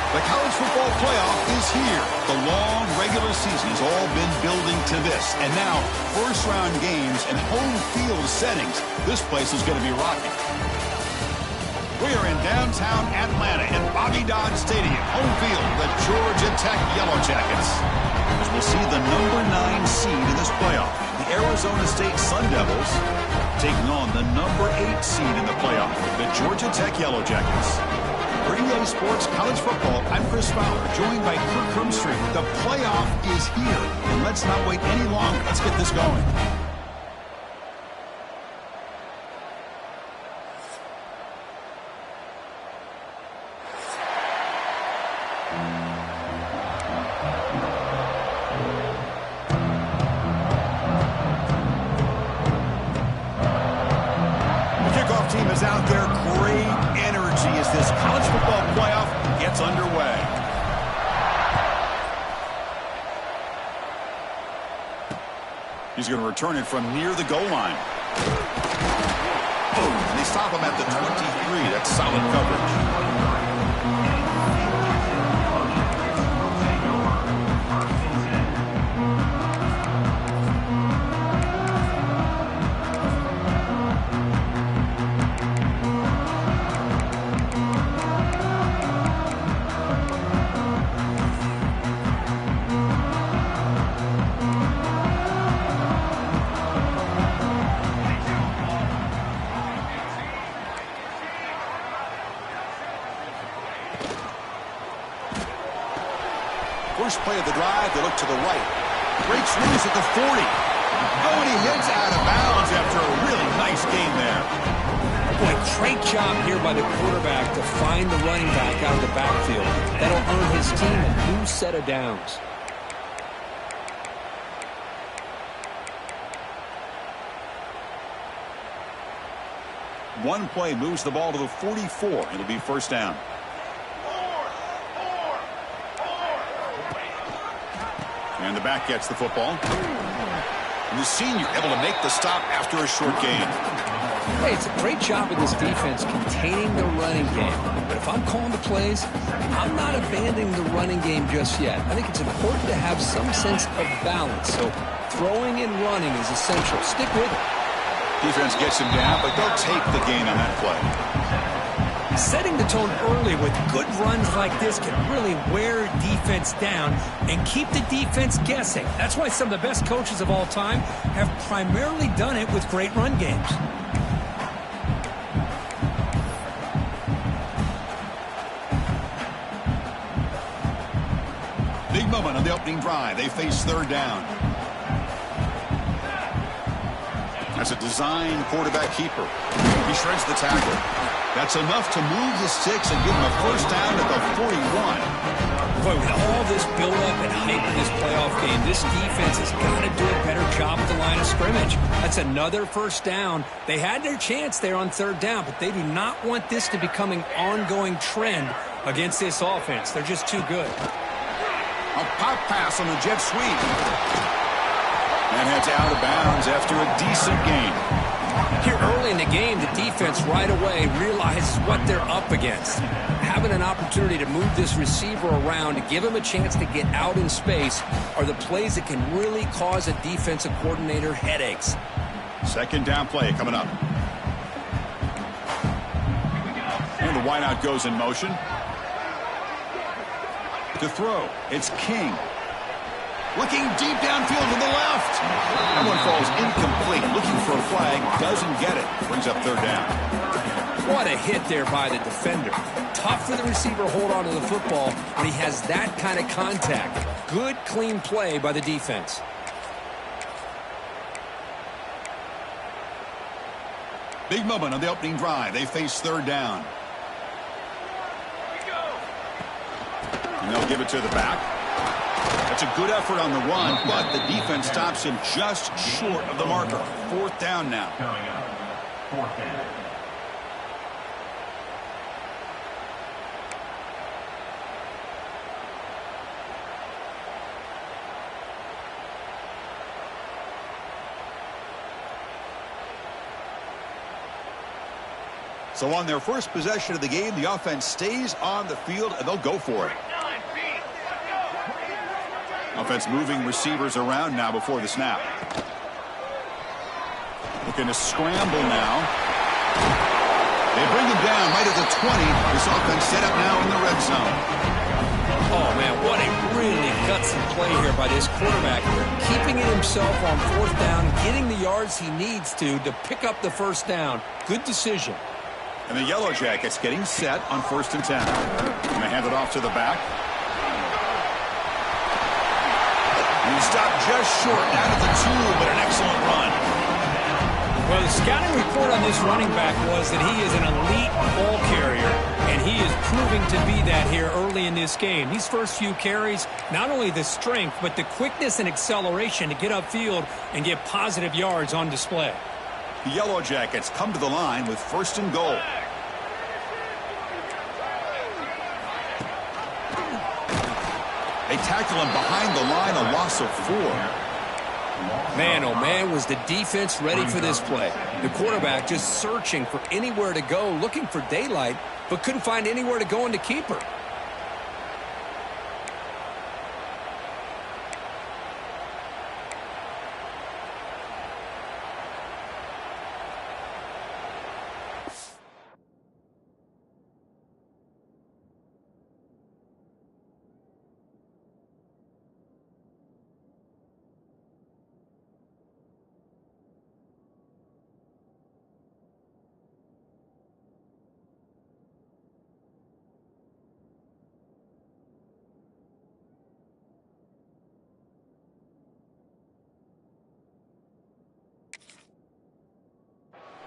The college football playoff is here. The long regular season has all been building to this. And now, first-round games and home field settings. This place is going to be rocking. We are in downtown Atlanta at Bobby Dodd Stadium. Home field, the Georgia Tech Yellow Jackets. As we'll see the number 9 seed in this playoff, the Arizona State Sun Devils, taking on the number 8 seed in the playoff, the Georgia Tech Yellow Jackets. For EA Sports College Football, I'm Chris Fowler, joined by Kirk Krumstreet. The playoff is here, and let's not wait any longer. Let's get this going. Team is out there. Great energy as this college football playoff gets underway. He's going to return it from near the goal line. Boom. And they stop him at the 23. That's solid coverage. First play of the drive, they look to the right. Breaks loose at the 40. Oh, and he hits out of bounds after a really nice game there. Boy, great job here by the quarterback to find the running back out of the backfield. That'll earn his team a new set of downs. One play moves the ball to the 44. It'll be first down. And the back gets the football. And the senior able to make the stop after a short gain. Hey, it's a great job of this defense containing the running game. But if I'm calling the plays, I'm not abandoning the running game just yet. I think it's important to have some sense of balance. So throwing and running is essential. Stick with it. Defense gets him down, but they'll take the gain on that play. Setting the tone early with good runs like this can really wear defense down and keep the defense guessing. That's why some of the best coaches of all time have primarily done it with great run games. Big moment on the opening drive. They face third down. That's a design quarterback keeper. He shreds the tackle. That's enough to move the sticks and give him a first down at the 41. Boy, with all this build-up and hype in this playoff game, this defense has got to do a better job at the line of scrimmage. That's another first down. They had their chance there on third down, but they do not want this to become an ongoing trend against this offense. They're just too good. A pop pass on the jet sweep. And heads out of bounds after a decent gain. Here early in the game, the defense right away realizes what they're up against. Having an opportunity to move this receiver around to give him a chance to get out in space are the plays that can really cause a defensive coordinator headaches. Second down play coming up. And the wideout goes in motion. To throw, it's King. Looking deep downfield to the left. That one falls incomplete. Looking for a flag. Doesn't get it. Brings up third down. What a hit there by the defender. Tough for the receiver to hold on to the football when he has that kind of contact. Good, clean play by the defense. Big moment on the opening drive. They face third down. And they'll give it to the back. That's a good effort on the run, but the defense stops him just short of the marker. Fourth down now. Coming up, fourth down. So on their first possession of the game, the offense stays on the field, and they'll go for it. Offense moving receivers around now before the snap. Looking to scramble now. They bring him down right at the 20. This offense set up now in the red zone. Oh, man, what a really gutsy play here by this quarterback. Keeping it himself on fourth down, getting the yards he needs to pick up the first down. Good decision. And the Yellow Jackets getting set on 1st and 10. And they hand it off to the back. And he stopped just short down at the 2, but an excellent run. Well, the scouting report on this running back was that he is an elite ball carrier, and he is proving to be that here early in this game. These first few carries, not only the strength, but the quickness and acceleration to get upfield and get positive yards on display. The Yellow Jackets come to the line with 1st and goal. They tackle him behind the line, a loss of 4. Man, oh man, was the defense ready for this play. The quarterback just searching for anywhere to go, looking for daylight, but couldn't find anywhere to go in the keeper.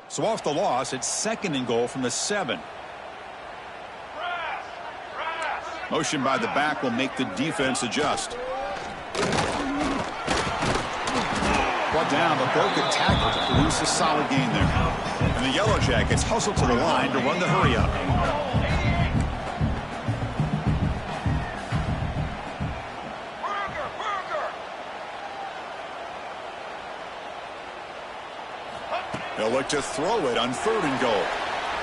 So off the loss, it's 2nd and goal from the 7. Motion by the back will make the defense adjust. Brought down, but broke a tackle to produce a solid gain there. And the Yellow Jackets hustle to the line to run the hurry up. They'll look to throw it on 3rd and goal.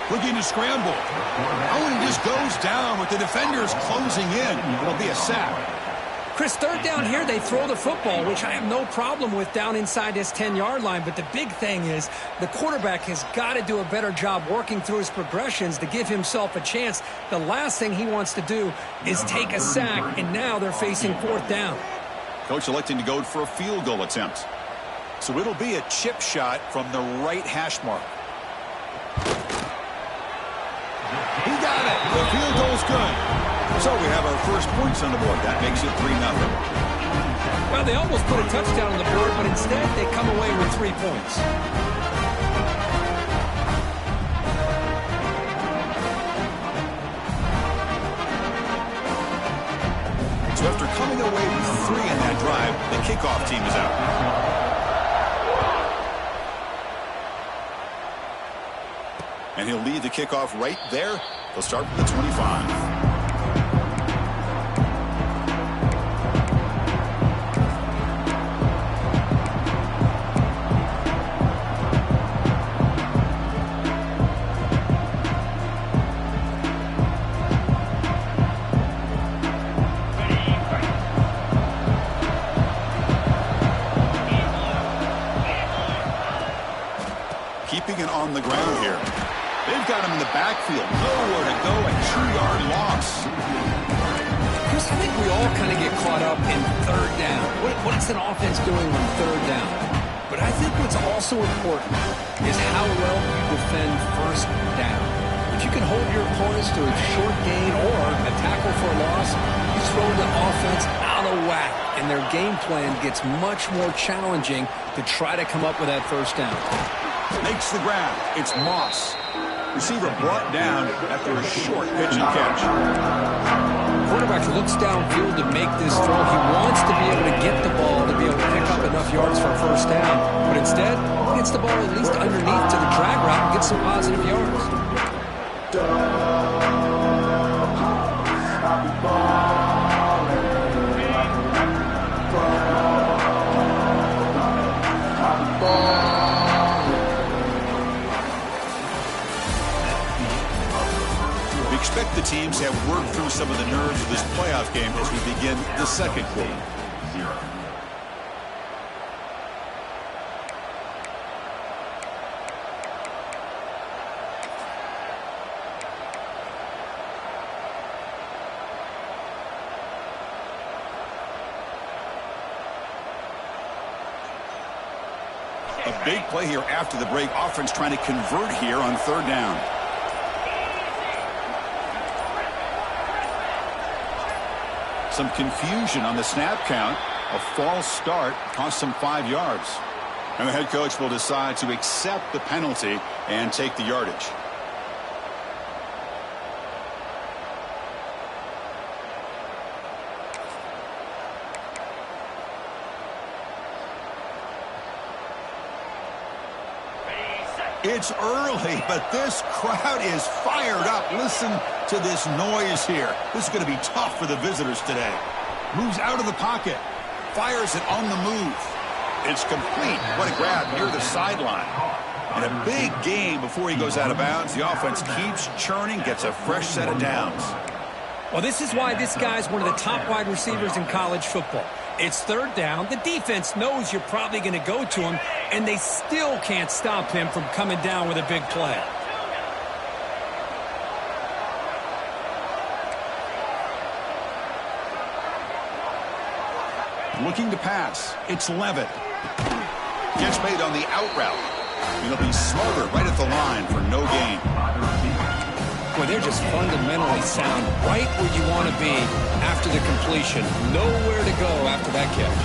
Looking to scramble. Oh, and he just goes down with the defenders closing in. It'll be a sack. Chris, 3rd down here, they throw the football, which I have no problem with down inside this 10-yard line. But the big thing is the quarterback has got to do a better job working through his progressions to give himself a chance. The last thing he wants to do is take a sack, and now they're facing 4th down. Coach electing to go for a field goal attempt. So it'll be a chip shot from the right hash mark. He got it. The field goal's good. So we have our first points on the board. That makes it 3-0. Well, they almost put a touchdown on the board, but instead they come away with 3 points. So after coming away with 3 in that drive, the kickoff team is out. And he'll lead the kickoff right there. They'll start from the 25. Keeping it on the ground here. They've got him in the backfield. Nowhere to go. A 2-yard loss. Chris, I think we all kind of get caught up in 3rd down. What is an offense doing on 3rd down? But I think what's also important is how well you defend 1st down. If you can hold your opponents to a short gain or a tackle for a loss, you throw the offense out of whack, and their game plan gets much more challenging to try to come up with that 1st down. Makes the grab. It's Moss. Receiver brought down after a short pitch and catch. Quarterback looks downfield to make this throw. He wants to be able to get the ball to be able to pick up enough yards for a 1st down. But instead, he gets the ball at least underneath to the drag route and gets some positive yards. teams have worked through some of the nerves of this playoff game as we begin the second quarter. 0. A big play here after the break. Offense trying to convert here on third down. Some confusion on the snap count. A false start cost them 5 yards. And the head coach will decide to accept the penalty and take the yardage. It's early, but this crowd is fired up. Listen to this noise here. This is going to be tough for the visitors today. Moves out of the pocket. Fires it on the move. It's complete. What a grab near the sideline. And a big gain before he goes out of bounds. The offense keeps churning, gets a fresh set of downs. Well, this is why this guy's one of the top wide receivers in college football. It's third down. The defense knows you're probably going to go to him, and they still can't stop him from coming down with a big play. Looking to pass. It's Levitt. Catch made on the out route. It'll be smothered right at the line for no gain. Boy, they're just fundamentally sound right where you want to be after the completion. Nowhere to go after that catch.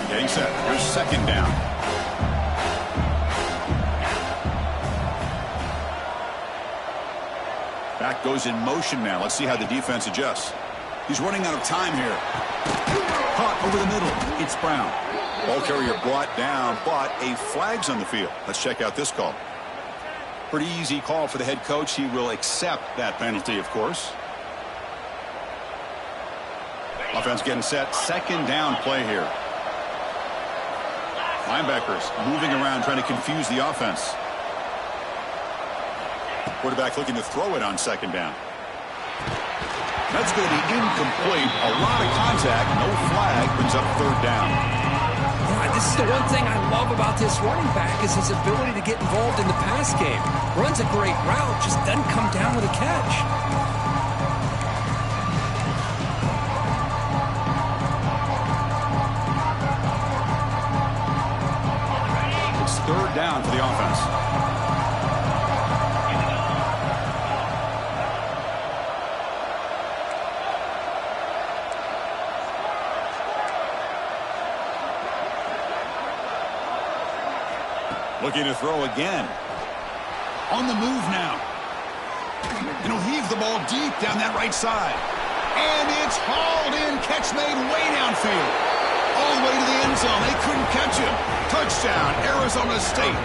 Getting set. Here's second down. Back goes in motion now. Let's see how the defense adjusts. He's running out of time here. Caught over the middle. It's Brown. Ball carrier brought down, but a flag's on the field. Let's check out this call. Pretty easy call for the head coach. He will accept that penalty, of course. Offense getting set. Second down play here. Linebackers moving around trying to confuse the offense. Quarterback looking to throw it on second down. That's going to be incomplete. A lot of contact. No flag. Brings up third down. This is the one thing I love about this running back is his ability to get involved in the pass game. Runs a great route, just doesn't come down with a catch. It's third down for the offense. Looking to throw again. On the move now. And he'll heave the ball deep down that right side. And it's hauled in. Catch made way downfield. All the way to the end zone. They couldn't catch him. Touchdown, Arizona State.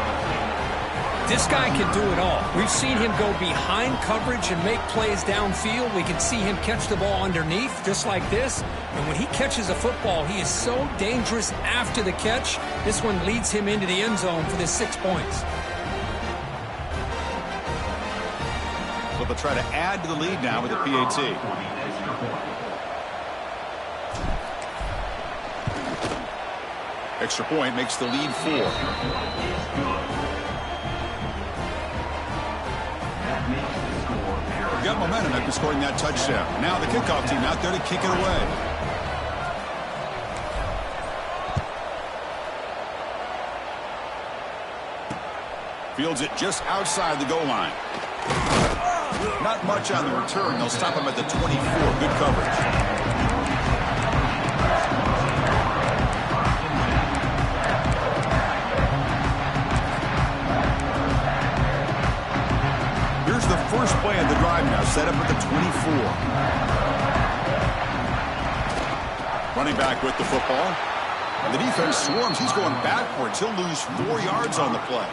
This guy can do it all. We've seen him go behind coverage and make plays downfield. We can see him catch the ball underneath, just like this. And when he catches a football, he is so dangerous after the catch. This one leads him into the end zone for the 6 points. So they'll try to add to the lead now with a PAT. Extra point makes the lead 4. Got momentum after scoring that touchdown. Now the kickoff team out there to kick it away. Fields it just outside the goal line. Not much on the return. They'll stop him at the 24. Good coverage. The first play of the drive now set up at the 24. Running back with the football. And the defense swarms. He's going backwards. He'll lose 4 yards on the play.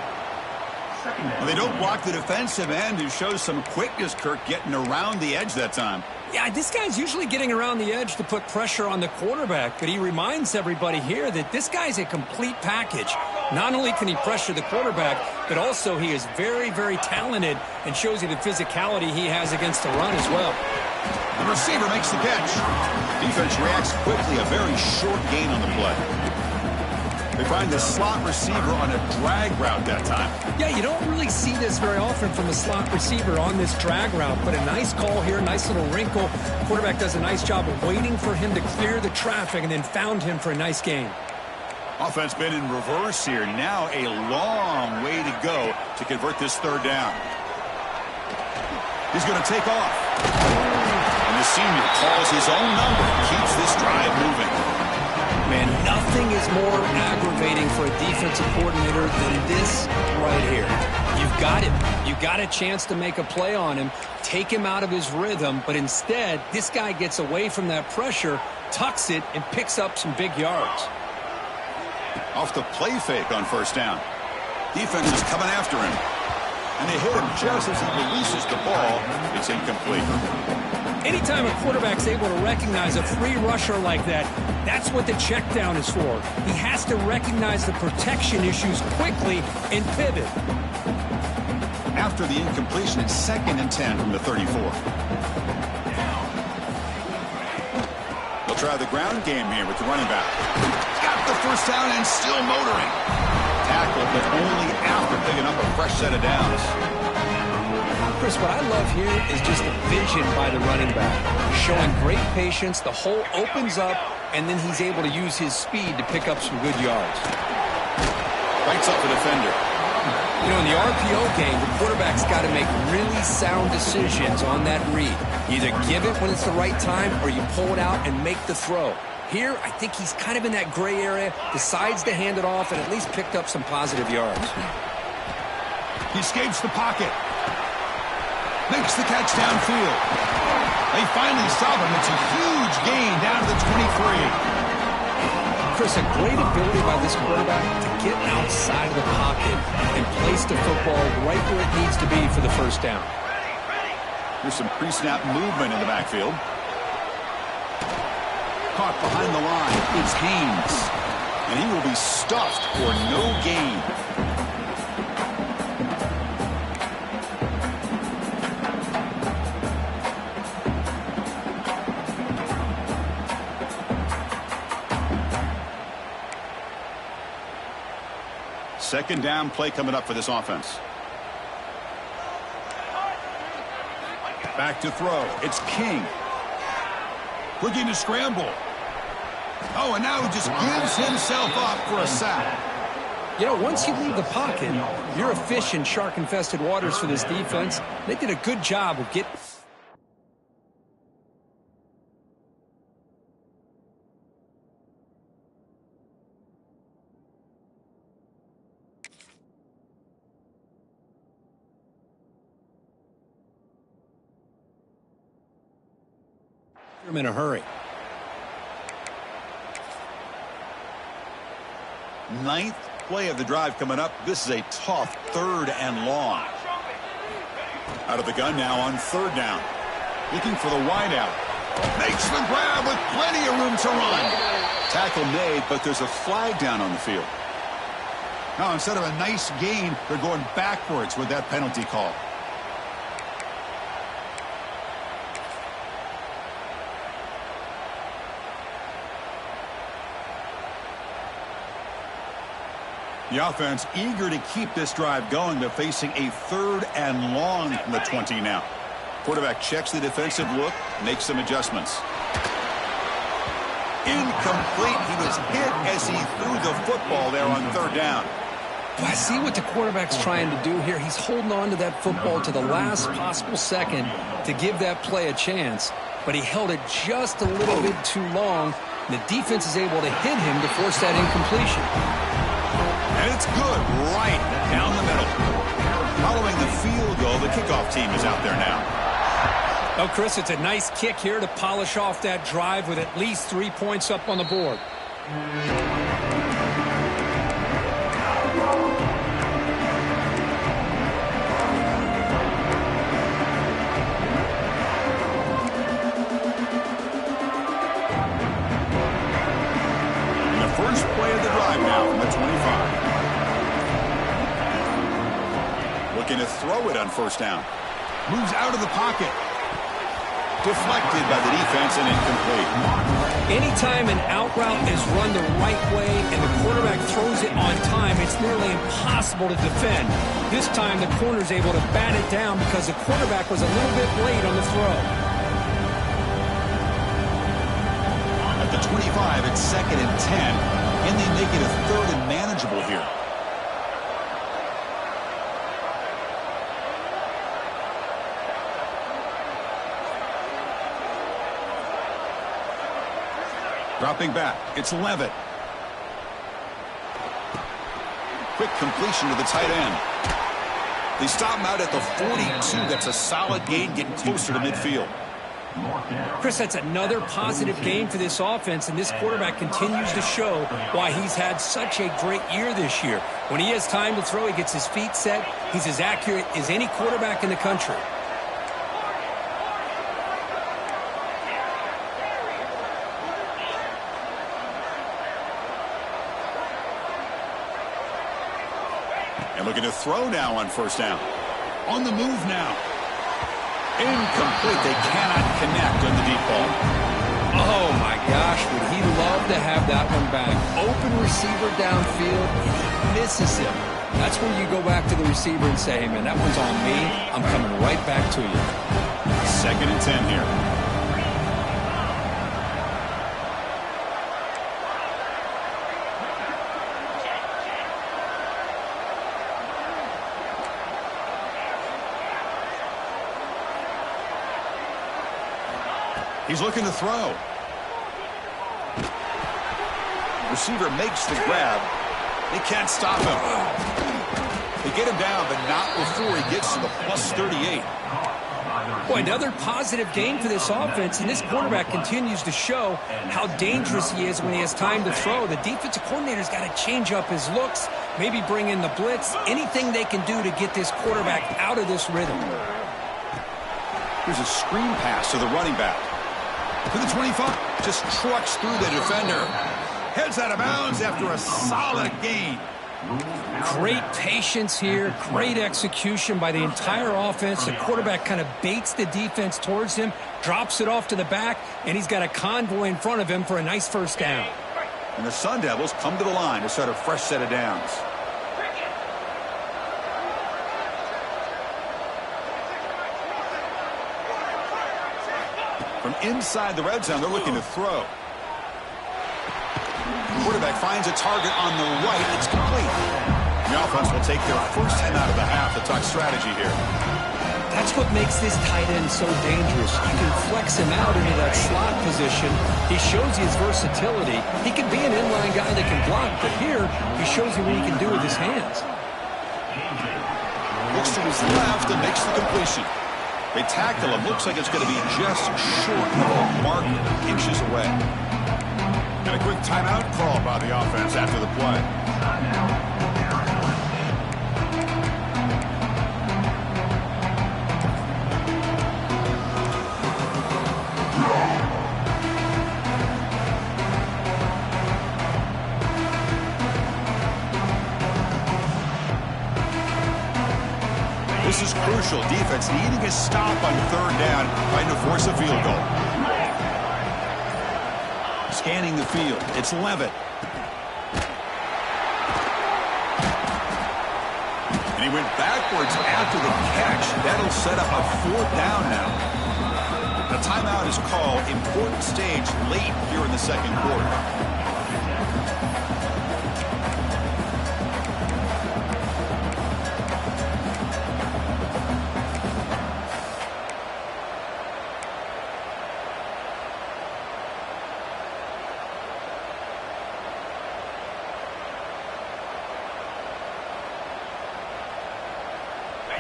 Well, they don't block the defensive end, who shows some quickness, Kirk, getting around the edge that time. Yeah, this guy's usually getting around the edge to put pressure on the quarterback, but he reminds everybody here that this guy's a complete package. Not only can he pressure the quarterback, but also he is very, very talented and shows you the physicality he has against the run as well. The receiver makes the catch. Defense reacts quickly, a very short gain on the play. They find the slot receiver on a drag route that time. Yeah, you don't really see this very often from a slot receiver on this drag route, but a nice call here, nice little wrinkle. Quarterback does a nice job of waiting for him to clear the traffic and then found him for a nice gain. Offense been in reverse here. Now a long way to go to convert this third down. He's going to take off. And the senior calls his own number and keeps this drive moving. Man, nothing is more aggravating for a defensive coordinator than this right here. You've got him. You've got a chance to make a play on him, take him out of his rhythm, but instead, this guy gets away from that pressure, tucks it, and picks up some big yards. Off the play fake on first down. Defense is coming after him. And they hit him just as he releases the ball. It's incomplete. Anytime a quarterback's able to recognize a free rusher like that, that's what the check down is for. He has to recognize the protection issues quickly and pivot. After the incompletion, it's 2nd and 10 from the 34. They'll try the ground game here with the running back. Got the first down and still motoring. Tackle, but only after picking up a fresh set of downs. Chris, what I love here is just the vision by the running back. Showing great patience, the hole opens up, and then he's able to use his speed to pick up some good yards. Bites up the defender. You know, in the RPO game, the quarterback's got to make really sound decisions on that read. You either give it when it's the right time, or you pull it out and make the throw. Here, I think he's kind of in that gray area, decides to hand it off, and at least picked up some positive yards. He escapes the pocket. Makes the catch downfield. They finally stop him. It's a huge gain down to the 23. Chris, a great ability by this quarterback to get outside of the pocket and place the football right where it needs to be for the first down. There's some pre-snap movement in the backfield. Caught behind the line. It's Haynes. And he will be stuffed for no gain. Second down play coming up for this offense. Back to throw. It's King. Looking to scramble. Oh, and now he just gives himself up for a sack. You know, once you leave the pocket, you're a fish in shark-infested waters for this defense. They did a good job of getting... him in a hurry. Ninth play of the drive coming up. This is a tough 3rd and long. Out of the gun now on 3rd down. Looking for the wideout. Makes the grab with plenty of room to run. Tackle made, but there's a flag down on the field. Now instead of a nice gain, they're going backwards with that penalty call. The offense eager to keep this drive going, but facing a 3rd and long from the 20 now. Quarterback checks the defensive look, makes some adjustments. Incomplete. He was hit as he threw the football there on 3rd down. I see what the quarterback's trying to do here. He's holding on to that football to the last possible second to give that play a chance, but he held it just a little bit too long. The defense is able to hit him to force that incompletion. And it's good right down the middle. Following the field goal, the kickoff team is out there now. Oh, Chris, it's a nice kick here to polish off that drive with at least 3 points up on the board. now from the 25. Looking to throw it on first down. Moves out of the pocket. Deflected by the defense and incomplete. Anytime an out route is run the right way and the quarterback throws it on time, it's nearly impossible to defend. This time the corner is able to bat it down because the quarterback was a little bit late on the throw. At the 25, it's 2nd and 10. Can they make it a 3rd and manageable here? Dropping back, it's Levitt. Quick completion to the tight end. They stop him out at the 42. That's a solid gain, getting closer to midfield. Chris, that's another positive game for this offense, and this quarterback continues to show why he's had such a great year this year. When he has time to throw, he gets his feet set. He's as accurate as any quarterback in the country. And looking to throw now on first down. On the move now. Incomplete. They cannot connect on the deep ball. Oh, my gosh. Would he love to have that one back? Open receiver downfield, and he misses him. That's where you go back to the receiver and say, hey, man, that one's on me. I'm coming right back to you. 2nd and 10 here. He's looking to throw. Receiver makes the grab. They can't stop him. They get him down, but not before he gets to the plus 38. Boy, another positive game for this offense, and this quarterback continues to show how dangerous he is when he has time to throw. The defensive coordinator's got to change up his looks, maybe bring in the blitz, anything they can do to get this quarterback out of this rhythm. Here's a screen pass to the running back. To the 25, just trucks through the defender. Heads out of bounds after a solid gain. Great patience here, great execution by the entire offense. The quarterback kind of baits the defense towards him, drops it off to the back, and he's got a convoy in front of him for a nice first down. And the Sun Devils come to the line to start a fresh set of downs. From inside the red zone, they're looking to throw. Quarterback finds a target on the right. It's complete. The offense will take their first 10 out of the half to talk strategy here. That's what makes this tight end so dangerous. You can flex him out into that slot position. He shows you his versatility. He can be an inline guy that can block, but here he shows you what he can do with his hands. Looks to his left and makes the completion. They tackle him. Looks like it's going to be just short of a mark, inches away. And a quick timeout call by the offense after the play. This is crucial. Defense needing a stop on 3rd down, trying to force a field goal. Scanning the field, it's Levitt. And he went backwards after the catch. That'll set up a 4th down now. The timeout is called. Important stage late here in the 2nd quarter.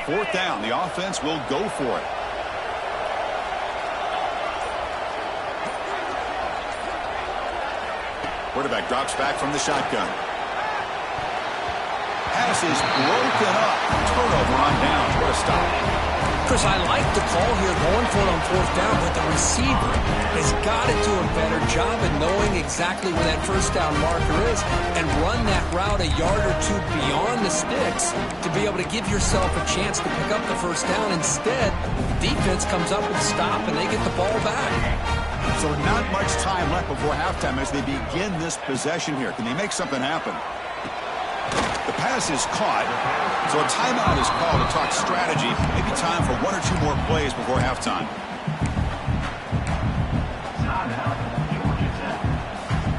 Fourth down, the offense will go for it. Quarterback drops back from the shotgun. Pass is broken up. Turnover on downs. What a stop. Chris, I like the call here going for it on fourth down, but the receiver has got to do a better job of knowing exactly where that first down marker is and run that route a yard or two beyond the sticks to be able to give yourself a chance to pick up the first down. Instead, the defense comes up with a stop and they get the ball back. So not much time left before halftime as they begin this possession here. Can they make something happen? The pass is caught, so a timeout is called to talk strategy. Maybe time for one or two more plays before halftime.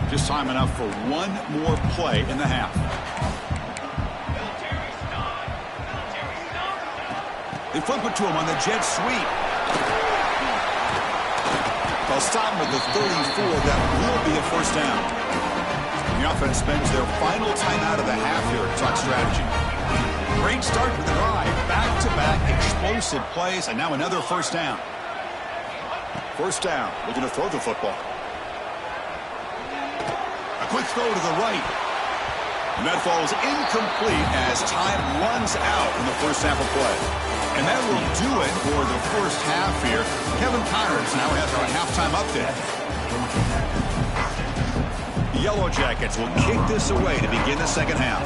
Just time enough for one more play in the half. They flip it to him on the jet sweep. They'll stop him at the 34. That will be a first down. The offense spends their final timeout of the half here to talk strategy. Great start to the drive. Back-to-back explosive plays, and now another first down. First down, looking to throw the football. A quick throw to the right. And that falls incomplete as time runs out in the first half of play. And that will do it for the first half here. Kevin Connors now has our halftime update. The Yellow Jackets will kick this away to begin the second half.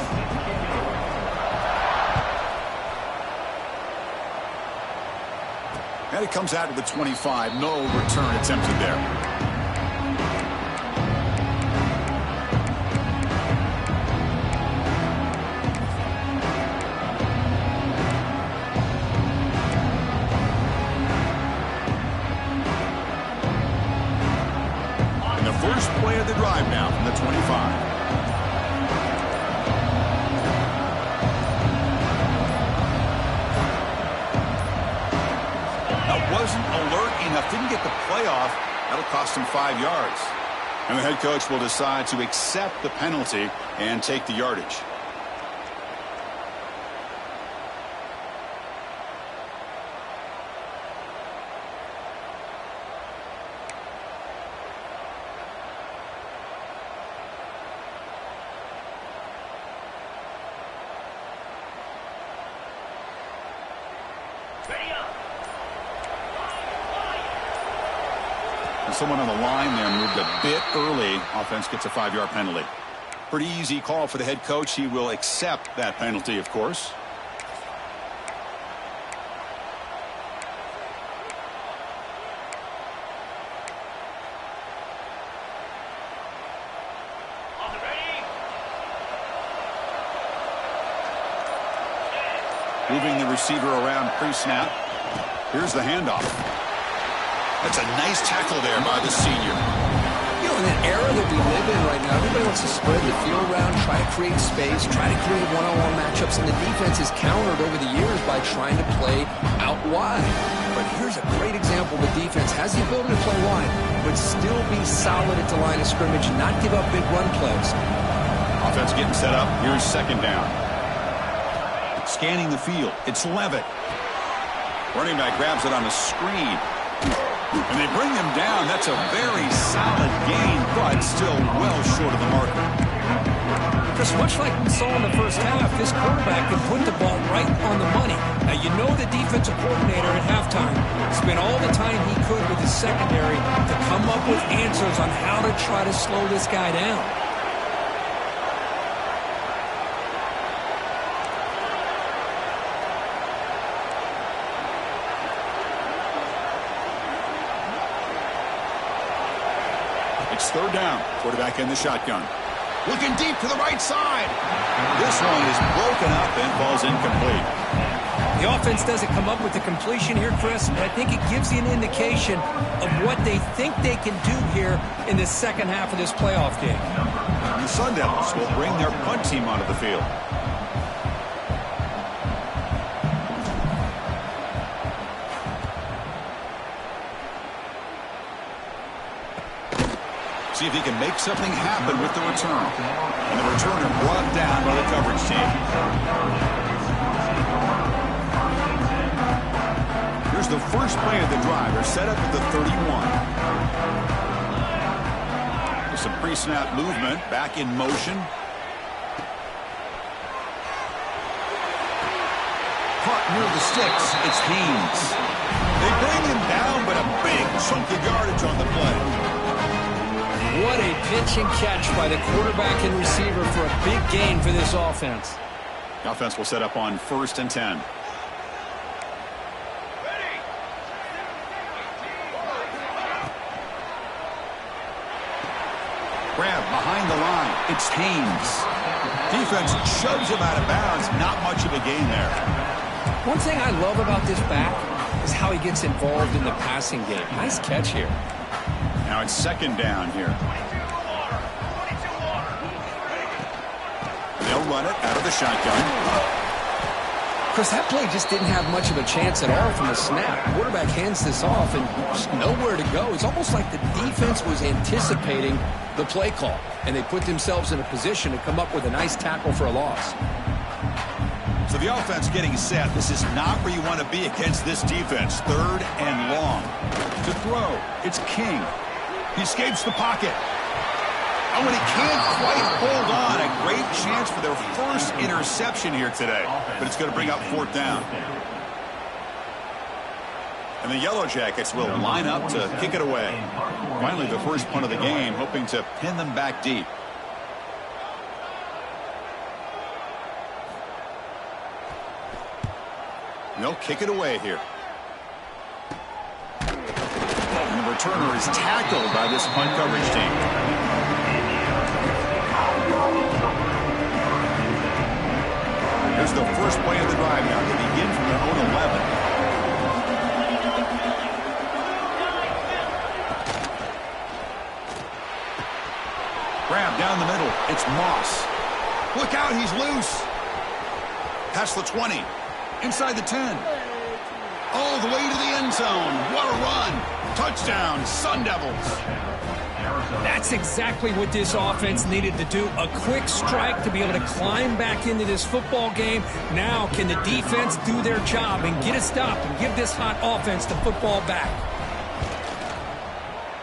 And it comes out to the 25. No return attempted there. First play of the drive now from the 25. That wasn't alert enough. Didn't get the play off. That'll cost him 5 yards. And the head coach will decide to accept the penalty and take the yardage. Someone on the line there moved a bit early. Offense gets a 5-yard penalty. Pretty easy call for the head coach. He will accept that penalty, of course. Moving the receiver around pre-snap. Here's the handoff. That's a nice tackle there by the senior. You know, in the era that we live in right now, everybody wants to spread the field around, try to create space, try to create one-on-one matchups, and the defense is countered over the years by trying to play out wide. But here's a great example. The defense has the ability to play wide, but still be solid at the line of scrimmage, not give up big run plays. Offense getting set up. Here's second down. Scanning the field. It's Levitt. Running back grabs it on the screen. And they bring him down. That's a very solid gain, but still well short of the marker. Chris, much like we saw in the first half, this quarterback can put the ball right on the money. Now, you know the defensive coordinator at halftime spent all the time he could with his secondary to come up with answers on how to try to slow this guy down. It's third down. Quarterback in the shotgun. Looking deep to the right side. This one is broken up and falls incomplete. The offense doesn't come up with the completion here, Chris, but I think it gives you an indication of what they think they can do here in the second half of this playoff game. The Sun Devils will bring their punt team onto the field. See if he can make something happen with the return. And the returner brought down by the coverage team. Here's the first play of the drive. They're set up at the 31. With some pre-snap movement, back in motion. Caught near the sticks. It's Haynes. They bring him down, but a big chunk of yardage on the play. What a pitch and catch by the quarterback and receiver for a big gain for this offense. The offense will set up on 1st and 10. Grab behind the line. It's Haynes. Defense shoves him out of bounds. Not much of a gain there. One thing I love about this back is how he gets involved in the passing game. Nice catch here. Now it's 2nd down here. They'll run it out of the shotgun. Chris, that play just didn't have much of a chance at all from the snap. Quarterback hands this off and just nowhere to go. It's almost like the defense was anticipating the play call, and they put themselves in a position to come up with a nice tackle for a loss. So the offense getting set. This is not where you want to be against this defense. 3rd and long. To throw, it's King. He escapes the pocket. Oh, and he can't quite hold on. A great chance for their first interception here today. But it's going to bring up 4th down. And the Yellow Jackets will line up to kick it away. Finally, the first punt of the game, hoping to pin them back deep. And they'll kick it away here. And the returner is tackled by this punt coverage team. Here's the first play of the drive now. They begin from their own 11. Grab down the middle. It's Moss. Look out, he's loose. Past the 20. Inside the 10. All the way to the end zone. What a run. Touchdown, Sun Devils. That's exactly what this offense needed to do. A quick strike to be able to climb back into this football game. Now can the defense do their job and get a stop and give this hot offense the football back?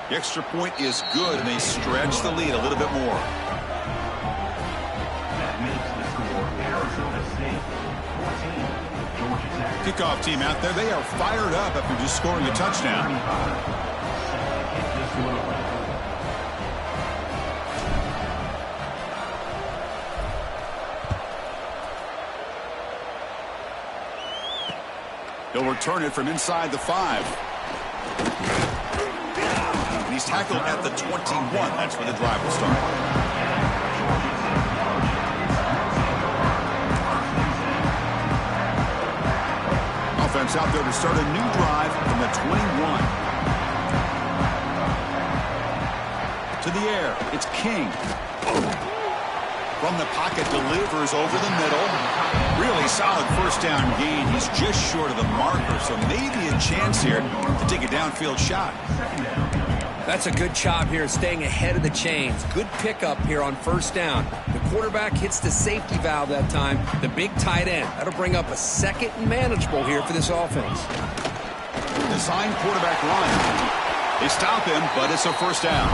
The extra point is good, and they stretch the lead a little bit more. That makes the score Arizona State 14, Georgia Tech. Kickoff team out there. They are fired up after just scoring a touchdown. He'll return it from inside the 5. And he's tackled at the 21. That's where the drive will start. Offense out there to start a new drive from the 21. To the air. It's King. From the pocket, delivers over the middle. Really solid first down gain. He's just short of the marker, so maybe a chance here to take a downfield shot. That's a good job here, staying ahead of the chains. Good pickup here on 1st down. The quarterback hits the safety valve that time. The big tight end. That'll bring up a 2nd and manageable here for this offense. Design quarterback run. They stop him, but it's a 1st down.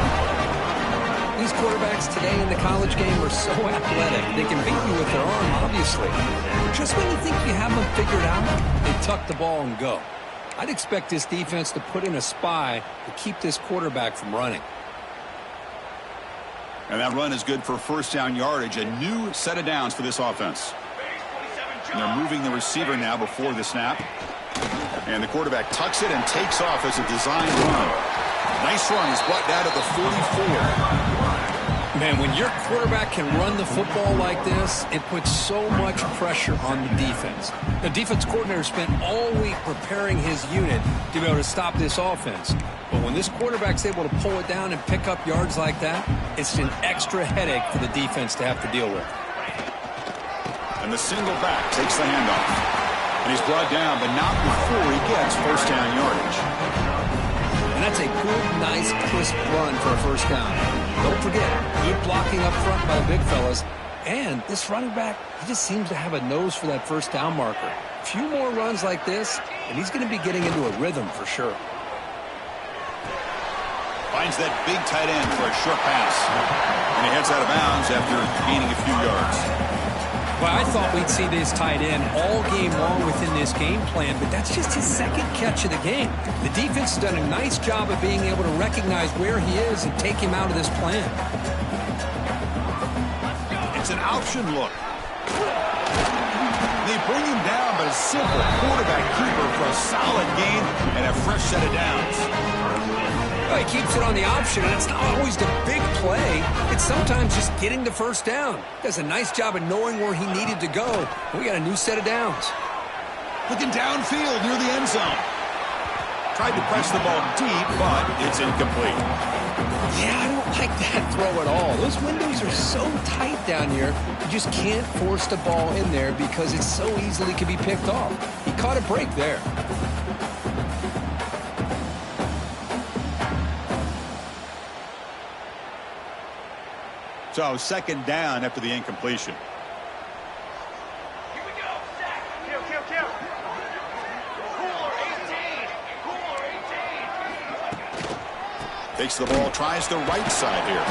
These quarterbacks today in the college game are so athletic. They can beat you with their arm, obviously. But just when you think you have them figured out, they tuck the ball and go. I'd expect this defense to put in a spy to keep this quarterback from running. And that run is good for 1st down yardage. A new set of downs for this offense. And they're moving the receiver now before the snap. And the quarterback tucks it and takes off as a design run. Nice run. He's brought down to the 44. Man, when your quarterback can run the football like this, it puts so much pressure on the defense. The defense coordinator spent all week preparing his unit to be able to stop this offense. But when this quarterback's able to pull it down and pick up yards like that, it's an extra headache for the defense to have to deal with. And the single back takes the handoff. And he's brought down, but not before he gets 1st down yardage. And that's a good, nice, crisp run for a 1st down. Don't forget, good blocking up front by the big fellas. And this running back, he just seems to have a nose for that 1st down marker. A few more runs like this, and he's going to be getting into a rhythm for sure. Finds that big tight end for a short pass. And he heads out of bounds after gaining a few yards. Well, I thought we'd see this tight end all game long within this game plan, but that's just his second catch of the game. The defense has done a nice job of being able to recognize where he is and take him out of this plan. It's an option look. They bring him down, but a simple quarterback keeper for a solid gain and a fresh set of downs. Well, he keeps it on the option, and it's not always the big play. It's sometimes just getting the first down. Does a nice job of knowing where he needed to go. We got a new set of downs. Looking downfield near the end zone. Tried to press the ball deep, but it's incomplete. Yeah, I don't like that throw at all. Those windows are so tight down here, you just can't force the ball in there because it so easily can be picked off. He caught a break there. So second down after the incompletion. Here we go. Sack. Kill. Cooler 18. Cooler 18. Takes the ball, tries the right side here.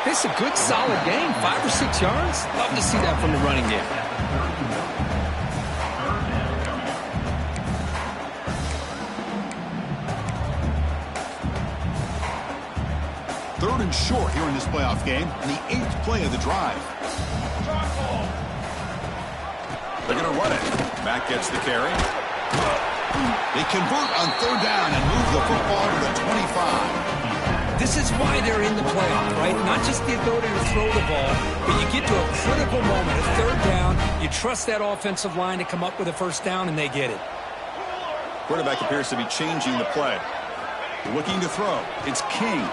This is a good, solid game. 5 or 6 yards. Love to see that from the running game. Third and short here in this playoff game, and the 8th play of the drive. They're going to run it. Mack gets the carry. They convert on third down and move the football to the 25. This is why they're in the playoff, right? Not just the ability to throw the ball, but you get to a critical moment, a third down, you trust that offensive line to come up with a first down, and they get it. Quarterback appears to be changing the play. Looking to throw. It's King.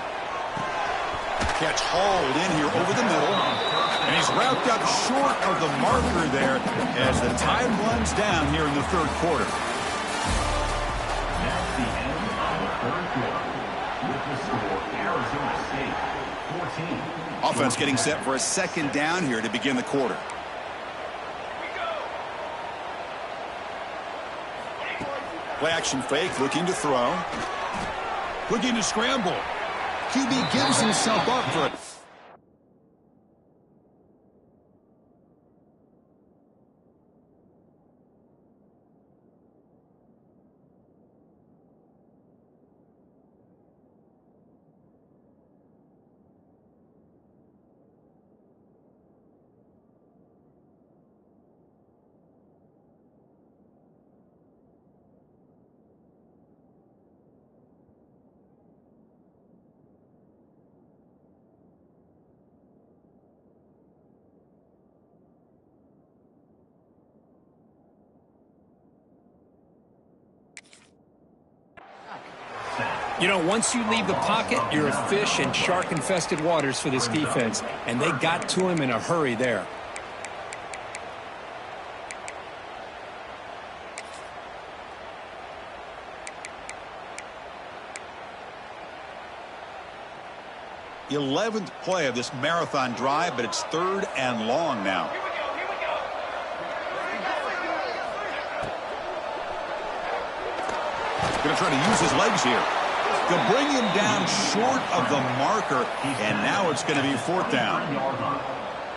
Catch hauled in here over the middle. And he's wrapped up short of the marker there as the time runs down here in the third quarter. That's the end of the third quarter. With the score, Arizona State 14. Offense getting set for a second down here to begin the quarter. Play action fake, looking to throw. Looking to scramble. QB gives himself up for it. You know, once you leave the pocket, you're a fish in shark-infested waters for this defense, and they got to him in a hurry there. The 11th play of this marathon drive, but it's third and long now. Going to try to use his legs here. They'll bring him down short of the marker, and now it's going to be fourth down.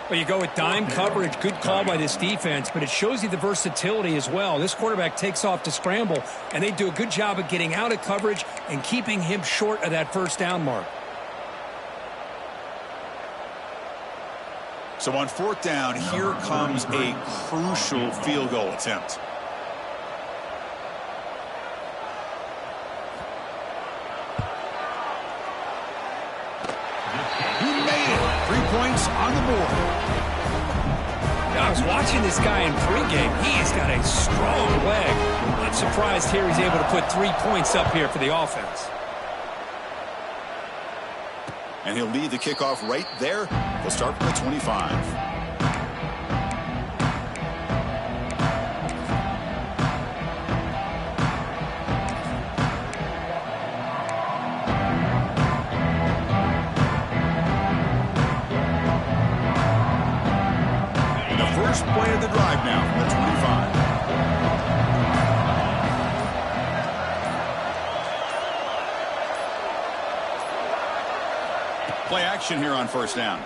Well, you go with dime coverage. Good call by this defense, but it shows you the versatility as well. This quarterback takes off to scramble, and they do a good job of getting out of coverage and keeping him short of that first down mark. So on fourth down, here comes a crucial field goal attempt. Points on the board. I was watching this guy in pregame. He has got a strong leg. Not surprised here he's able to put 3 points up here for the offense. And he'll lead the kickoff right there. He'll start from the 25. First play of the drive now from the 25. Play action here on first down.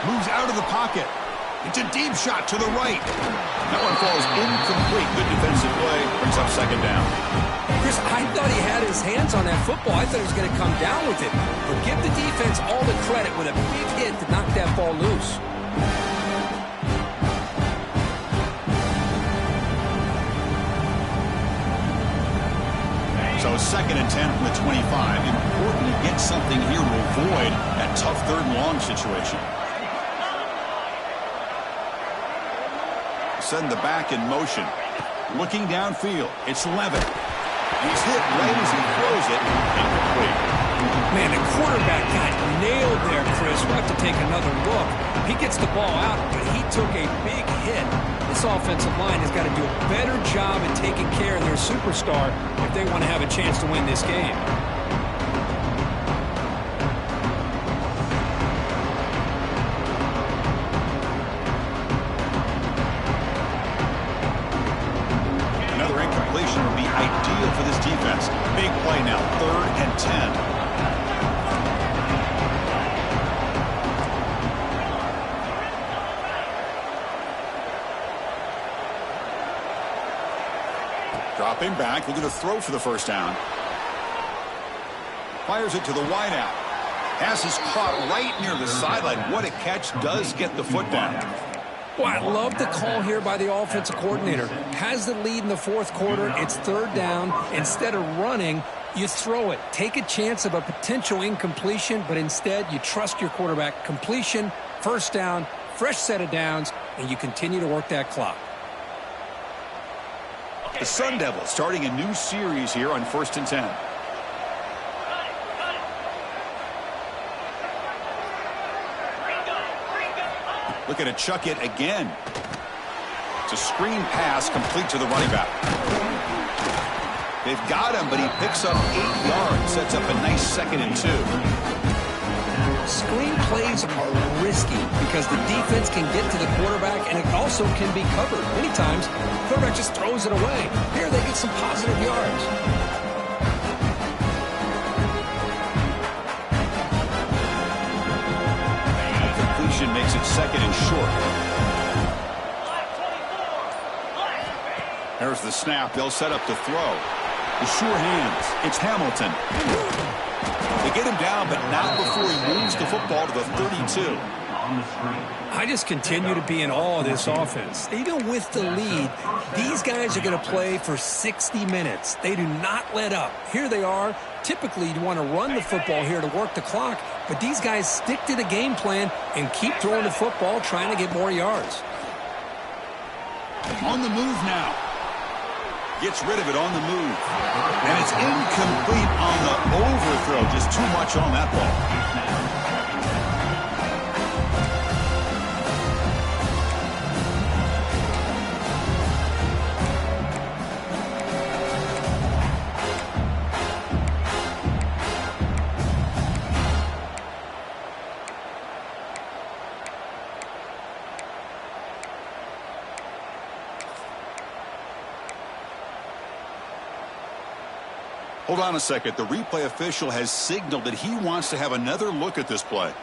Moves out of the pocket. It's a deep shot to the right. That one falls incomplete. Good defensive play. Brings up second down. Chris, I thought he had his hands on that football. I thought he was going to come down with it. But give the defense all the credit with a big hit to knock that ball loose. So 2nd and 10 from the 25. Important to get something here to avoid that tough 3rd and long situation. Send the back in motion. Looking downfield. It's Levitt. He's hit right as he throws it. Incomplete. Man, the quarterback got nailed there, Chris. We'll have to take another look. He gets the ball out, but he took a big hit. This offensive line has got to do a better job at taking care of their superstar if they want to have a chance to win this game. Another incompletion would be ideal for this defense. Big play now, 3rd and 10. Dropping back, looking to throw for the first down. Fires it to the wideout. Pass is caught right near the sideline. What a catch. Does get the foot down. Well, I love the call here by the offensive coordinator. Has the lead in the 4th quarter. It's 3rd down. Instead of running, you throw it. Take a chance of a potential incompletion, but instead you trust your quarterback. Completion, 1st down, fresh set of downs, and you continue to work that clock. The Sun Devils starting a new series here on 1st and 10. Looking to chuck it again. It's a screen pass complete to the running back. They've got him, but he picks up 8 yards. Sets up a nice 2nd and 2. Screen plays are risky because the defense can get to the quarterback and it also can be covered. Many times, the quarterback just throws it away. Here they get some positive yards. Completion makes it 2nd and short. There's the snap. They'll set up to throw. The sure hands. It's Hamilton. They get him down, but not before he moves the football to the 32. I just continue to be in awe of this offense. Even with the lead, these guys are going to play for 60 minutes. They do not let up. Here they are. Typically, you want to run the football here to work the clock, but these guys stick to the game plan and keep throwing the football, trying to get more yards. On the move now. Gets rid of it on the move. And it's incomplete on the overthrow. Just too much on that ball. Hold on a second. The replay official has signaled that he wants to have another look at this play.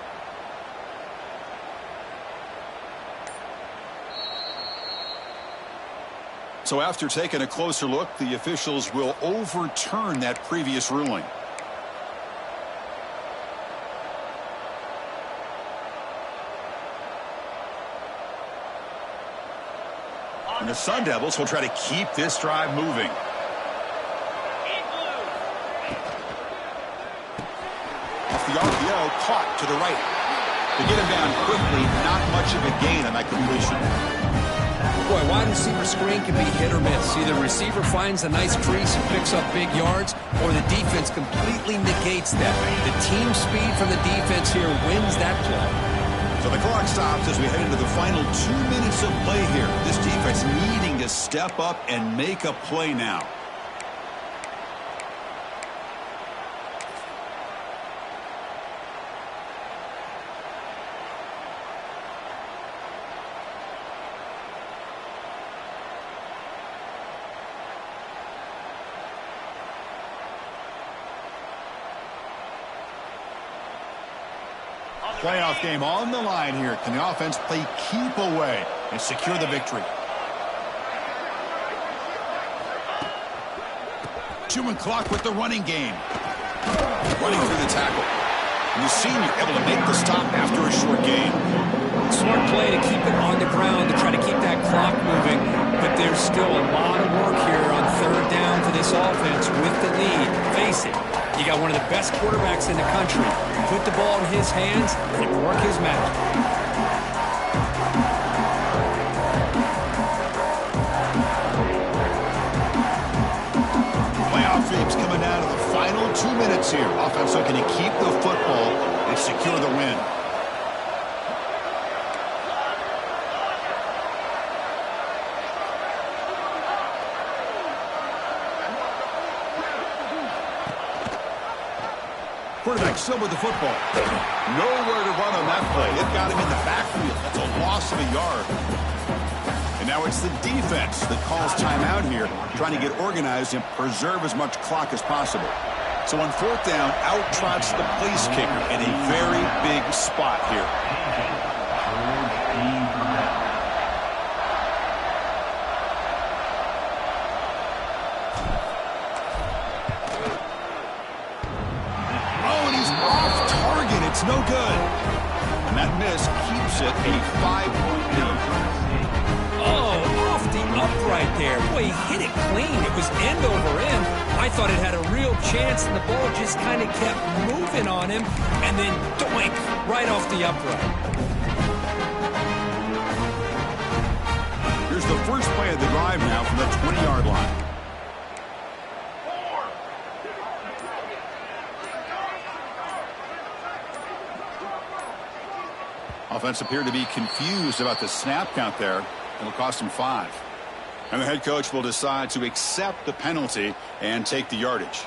So after taking a closer look, the officials will overturn that previous ruling. And the Sun Devils will try to keep this drive moving. Off the RPO, caught to the right. To get him down quickly, not much of a gain on that completion. Boy, wide receiver screen can be hit or miss. Either receiver finds a nice crease and picks up big yards, or the defense completely negates that. The team speed from the defense here wins that play. So the clock stops as we head into the final 2 minutes of play here. This defense needing to step up and make a play now. Playoff game on the line here. Can the offense play keep away and secure the victory? Chewing clock with the running game. Running through the tackle. And the senior able to make the stop after a short gain. Smart play to keep it on the ground to try to keep that clock moving. But there's still a lot of work here on third down for this offense with the lead. Face it, you got one of the best quarterbacks in the country. Put the ball in his hands and work his magic. Playoff dreams coming down to the final 2 minutes here. Offense looking to keep the football and secure the win. Quarterback still with the football. Nowhere to run on that play. It got him in the backfield. That's a loss of a yard. And now it's the defense that calls timeout here, trying to get organized and preserve as much clock as possible. So on fourth down, out trots the place kicker in a very big spot here. It's no good. And that miss keeps it a 5-point lead. Oh, off the upright there. Boy, he hit it clean. It was end over end. I thought it had a real chance, and the ball just kind of kept moving on him, and then doink, right off the upright. Here's the first play of the drive now from the 20-yard line. Offense appeared to be confused about the snap count there. It'll cost him 5. And the head coach will decide to accept the penalty and take the yardage.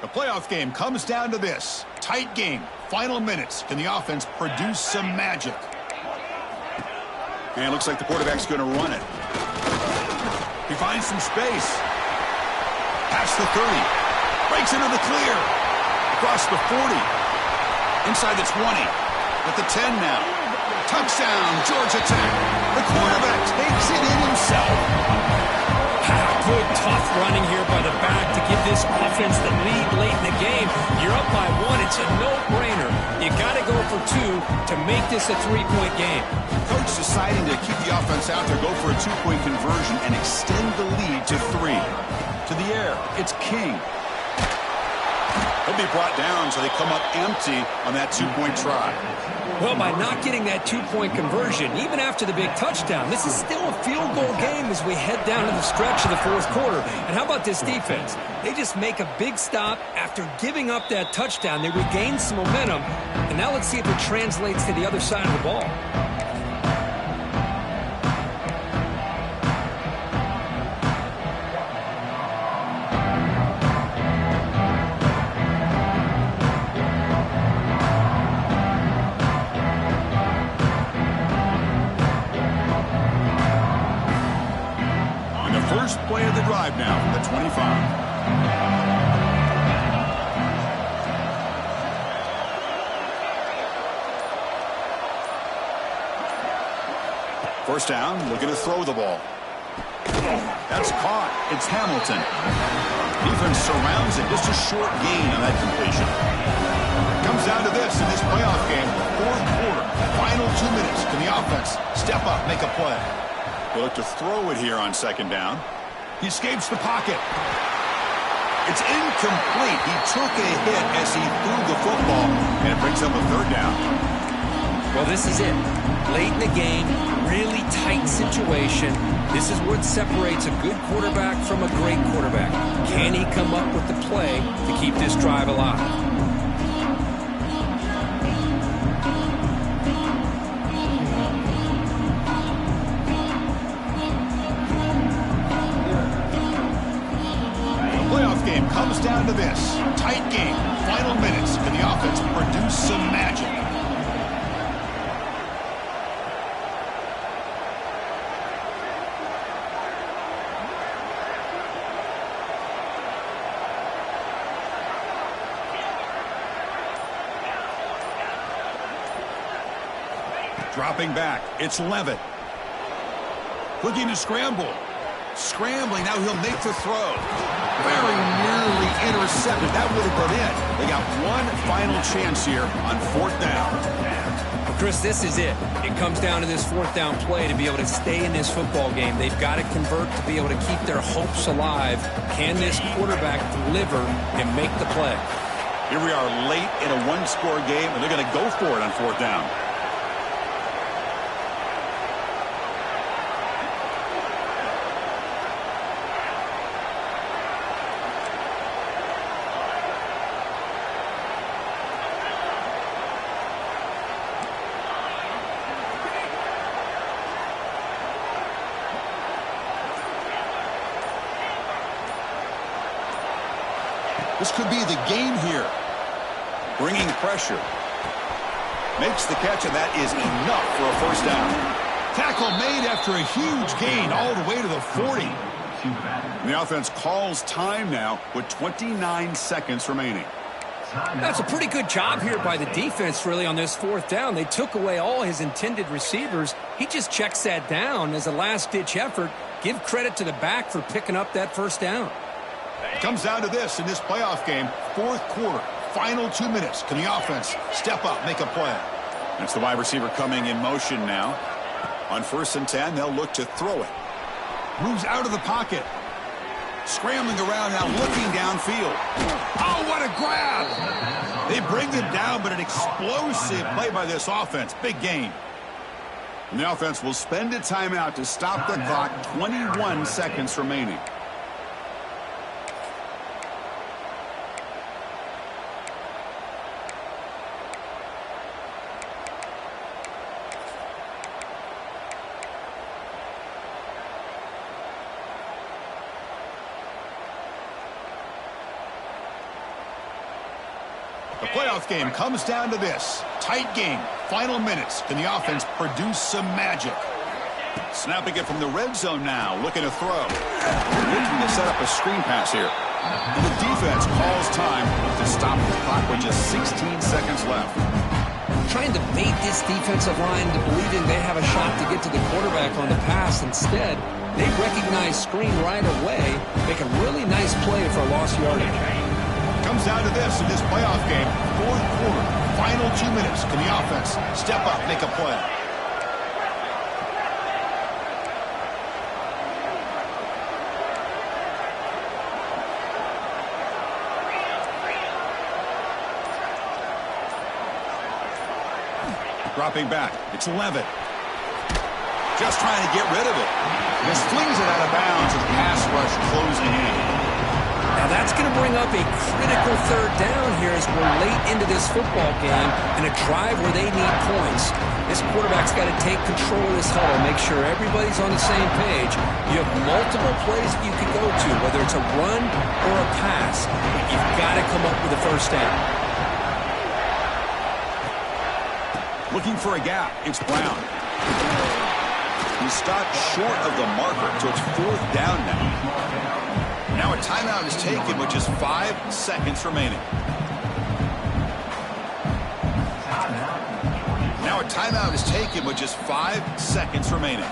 The playoff game comes down to this. Tight game. Final minutes. Can the offense produce some magic? And it looks like the quarterback's going to run it. He finds some space. Past the 30. Breaks into the clear. Across the 40. Inside the 20. At the 10 now. Touchdown, Georgia Tech. The quarterback takes it in himself. Good, tough running here by the back to give this offense the lead late in the game. You're up by 1. It's a no-brainer. You got to go for 2 to make this a 3-point game. Coach deciding to keep the offense out there, go for a 2-point conversion, and extend the lead to 3. To the air, it's King. He'll be brought down so they come up empty on that 2-point try. Well, by not getting that 2-point conversion, even after the big touchdown, this is still a field goal game as we head down to the stretch of the fourth quarter. And how about this defense? They just make a big stop after giving up that touchdown. They regain some momentum. And now let's see if it translates to the other side of the ball. First play of the drive now from the 25. First down, looking to throw the ball. That's caught. It's Hamilton. Defense surrounds it. Just a short gain on that completion. Comes down to this in this playoff game. Fourth quarter, final 2 minutes. Can the offense step up, make a play? They look to throw it here on second down. He escapes the pocket. It's incomplete. He took a hit as he threw the football, and it brings up a third down. Well, this is it. Late in the game, really tight situation. This is what separates a good quarterback from a great quarterback. Can he come up with the play to keep this drive alive? Game comes down to this. Tight game. Final minutes. Can the offense produce some magic? Dropping back. It's Levitt. Looking to scramble. Scrambling. Now he'll make the throw. Very nearly intercepted. That would have been it. They got one final chance here on 4th down. Well, Chris, this is it. It comes down to this 4th down play to be able to stay in this football game. They've got to convert to be able to keep their hopes alive. Can this quarterback deliver and make the play? Here we are late in a one-score game, and they're going to go for it on 4th down. This could be the game here. Bringing pressure. Makes the catch, and that is enough for a 1st down. Tackle made after a huge gain all the way to the 40. And the offense calls time now with 29 seconds remaining. That's a pretty good job here by the defense, really, on this 4th down. They took away all his intended receivers. He just checks that down as a last-ditch effort. Give credit to the back for picking up that 1st down. It comes down to this in this playoff game. 4th quarter, final 2 minutes. Can the offense step up, make a play? That's the wide receiver coming in motion now. On 1st and 10, they'll look to throw it. Moves out of the pocket. Scrambling around now, looking downfield. Oh, what a grab! They bring it down, but an explosive play by this offense. Big gain. And the offense will spend a timeout to stop the clock. 21 seconds remaining. The playoff game comes down to this. Tight game. Final minutes. Can the offense produce some magic? Snapping it from the red zone now. Looking to throw. Looking to set up a screen pass here. And the defense calls time to stop the clock with just 16 seconds left. Trying to bait this defensive line to believing they have a shot to get to the quarterback on the pass. Instead, they recognize screen right away. Make a really nice play for a lost yardage. Comes down to this in this playoff game. 4th quarter, final 2 minutes. Can the offense step up, make a play? Dropping back. It's Levitt. Just trying to get rid of it. Just flings it out of bounds with the pass rush closing in. Now that's going to bring up a critical 3rd down here as we're late into this football game and a drive where they need points. This quarterback's got to take control of this huddle, make sure everybody's on the same page. You have multiple plays that you can go to, whether it's a run or a pass. But you've got to come up with a 1st down. Looking for a gap. It's Brown. He stopped short of the marker, so it's 4th down now. Now a timeout is taken with just 5 seconds remaining. Now a timeout is taken with just 5 seconds remaining.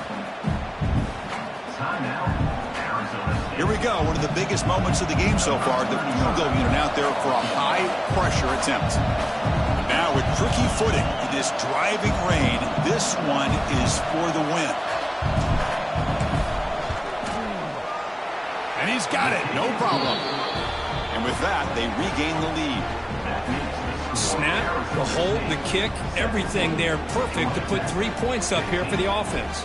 Here we go. One of the biggest moments of the game so far. The field goal unit out there for a high-pressure attempt. Now with tricky footing in this driving rain, this one is for the win. And he's got it, no problem. And with that, they regain the lead. Snap, the hold, the kick, everything there perfect to put 3 points up here for the offense.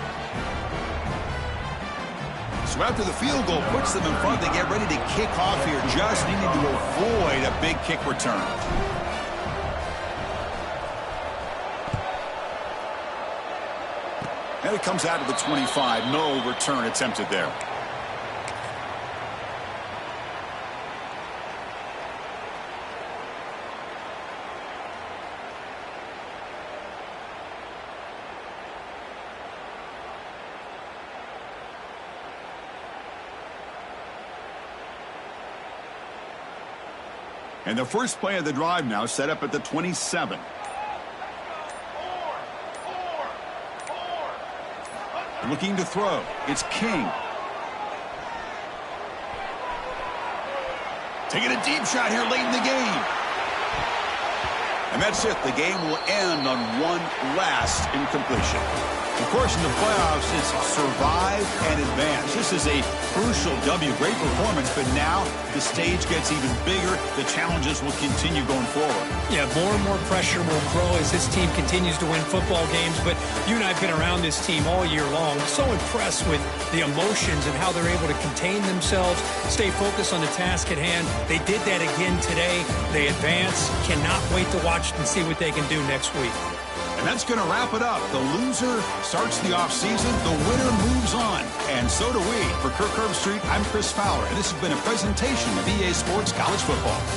So after the field goal puts them in front, they get ready to kick off here, just needing to avoid a big kick return. And it comes out of the 25. No return attempted there. And the first play of the drive now set up at the 27. Looking to throw. It's King. Taking a deep shot here late in the game. And that's it. The game will end on one last incompletion. Of course, in the playoffs, it's survive and advance. This is a crucial W. Great performance, but now the stage gets even bigger. The challenges will continue going forward. Yeah, more and more pressure will grow as this team continues to win football games. But you and I have been around this team all year long. So impressed with the emotions and how they're able to contain themselves, stay focused on the task at hand. They did that again today. They advance. Cannot wait to watch and see what they can do next week. And that's going to wrap it up. The loser starts the offseason. The winner moves on. And so do we. For Kirk Herbstreit, I'm Chris Fowler. And this has been a presentation of EA Sports College Football.